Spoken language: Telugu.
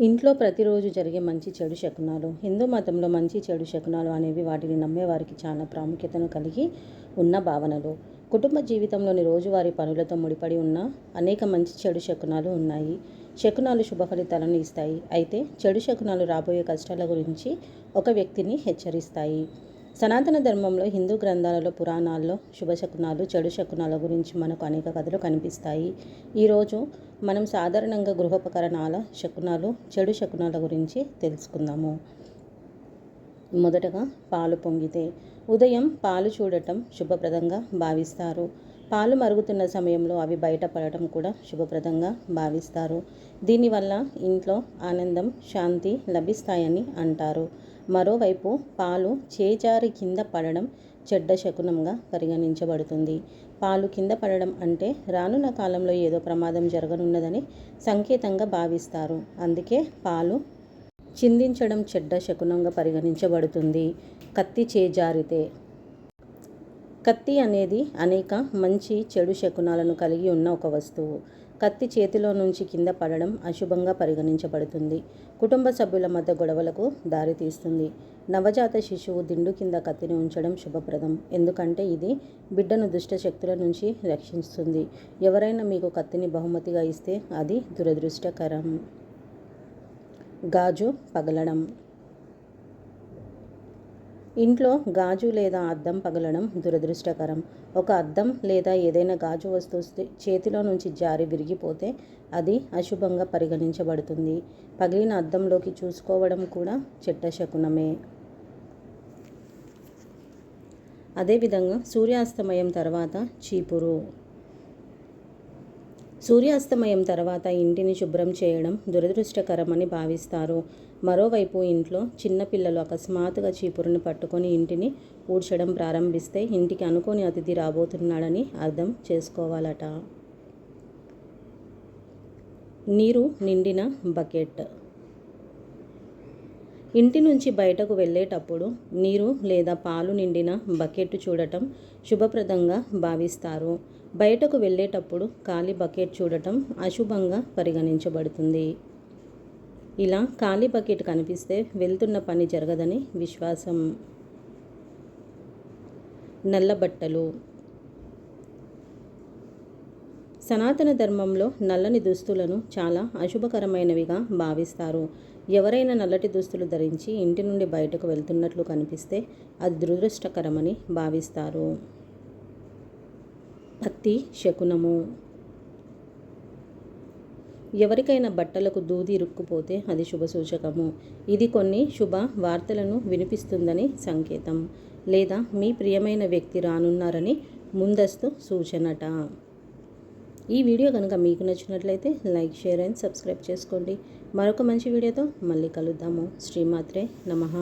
ఇంట్లో ప్రతిరోజు జరిగే మంచి చెడు శకునాలు. హిందూ మతంలో మంచి చెడు శకునాలు అనేవి వాటిని నమ్మేవారికి చాలా ప్రాముఖ్యతను కలిగి ఉన్న భావనలు. కుటుంబ జీవితంలోని రోజువారీ పనులతో ముడిపడి ఉన్న అనేక మంచి చెడు శకునాలు ఉన్నాయి. శకునాలు శుభ ఫలితాలను ఇస్తాయి. అయితే చెడు శకునాలు రాబోయే కష్టాల గురించి ఒక వ్యక్తిని హెచ్చరిస్తాయి. సనాతన ధర్మంలో, హిందూ గ్రంథాలలో, పురాణాల్లో శుభశకునాలు, చెడు శకునాల గురించి మనకు అనేక కథలు కనిపిస్తాయి. ఈరోజు మనం సాధారణంగా గృహోపకరణాల శకునాలు, చెడు శకునాల గురించి తెలుసుకుందాము. మొదటగా పాలు పొంగితే. ఉదయం పాలు చూడటం శుభప్రదంగా భావిస్తారు. పాలు మరుగుతున్న సమయంలో అవి బయటపడటం కూడా శుభప్రదంగా భావిస్తారు. దీనివల్ల ఇంట్లో ఆనందం, శాంతి లభిస్తాయని అంటారు. మరోవైపు పాలు చేజారి కింద పడడం చెడ్డ శకునంగా పరిగణించబడుతుంది. పాలు కింద పడడం అంటే రానున్న కాలంలో ఏదో ప్రమాదం జరగనున్నదని సంకేతంగా భావిస్తారు. అందుకే పాలు చిందించడం చెడ్డ శకునంగా పరిగణించబడుతుంది. కత్తి చేజారితే. కత్తి అనేది అనేక మంచి, చెడు శకునాలను కలిగి ఉన్న ఒక వస్తువు. కత్తి చేతిలో నుంచి కింద పడడం అశుభంగా పరిగణించబడుతుంది. కుటుంబ సభ్యుల మధ్య గొడవలకు దారితీస్తుంది. నవజాత శిశువు దిండు కింద కత్తిని ఉంచడం శుభప్రదం. ఎందుకంటే ఇది బిడ్డను దుష్ట శక్తుల నుంచి రక్షిస్తుంది. ఎవరైనా మీకు కత్తిని బహుమతిగా ఇస్తే అది దురదృష్టకరం. గాజు పగలడం. ఇంట్లో గాజు లేదా అద్దం పగలడం దురదృష్టకరం. ఒక అద్దం లేదా ఏదైనా గాజు వస్తువు చేతిలో నుంచి జారి విరిగిపోతే అది అశుభంగా పరిగణించబడుతుంది. పగిలిన అద్దంలోకి చూసుకోవడం కూడా చెడ్డ శకునమే. అదేవిధంగా సూర్యాస్తమయం తర్వాత చీపురు. సూర్యాస్తమయం తర్వాత ఇంటిని శుభ్రం చేయడం దురదృష్టకరమని భావిస్తారు. మరోవైపు ఇంట్లో చిన్నపిల్లలు అకస్మాత్తుగా చీపురుని పట్టుకొని ఇంటిని ఊడ్చడం ప్రారంభిస్తే ఇంటికి అనుకోని అతిథి రాబోతున్నాడని అర్థం చేసుకోవాలట. నీరు నిండిన బకెట్. ఇంటి నుంచి బయటకు వెళ్ళేటప్పుడు నీరు లేదా పాలు నిండిన బకెట్ చూడటం శుభప్రదంగా భావిస్తారు. బయటకు వెళ్ళేటప్పుడు ఖాళీ బకెట్ చూడటం అశుభంగా పరిగణించబడుతుంది. ఇలా ఖాళీ బకెట్ కనిపిస్తే వెళ్తున్న పని జరగదని విశ్వాసం. నల్ల బట్టలు. సనాతన ధర్మంలో నల్లని దుస్తులను చాలా అశుభకరమైనవిగా భావిస్తారు. ఎవరైనా నల్లటి దుస్తులు ధరించి ఇంటి నుండి బయటకు వెళ్తున్నట్లు కనిపిస్తే అది దురదృష్టకరమని భావిస్తారు. అత్తి శకునము. ఎవరికైనా బట్టలకు దూది ఇరుక్కుపోతే అది శుభసూచకము. ఇది కొన్ని శుభ వార్తలను వినిపిస్తుందని సంకేతం, లేదా మీ ప్రియమైన వ్యక్తి రానున్నారని ముందస్తు సూచనట. ఈ వీడియో కనుక మీకు నచ్చినట్లయితే లైక్, షేర్ అండ్ సబ్స్క్రైబ్ చేసుకోండి. మరొక మంచి వీడియోతో మళ్ళీ కలుద్దాము. శ్రీమాత్రే నమః.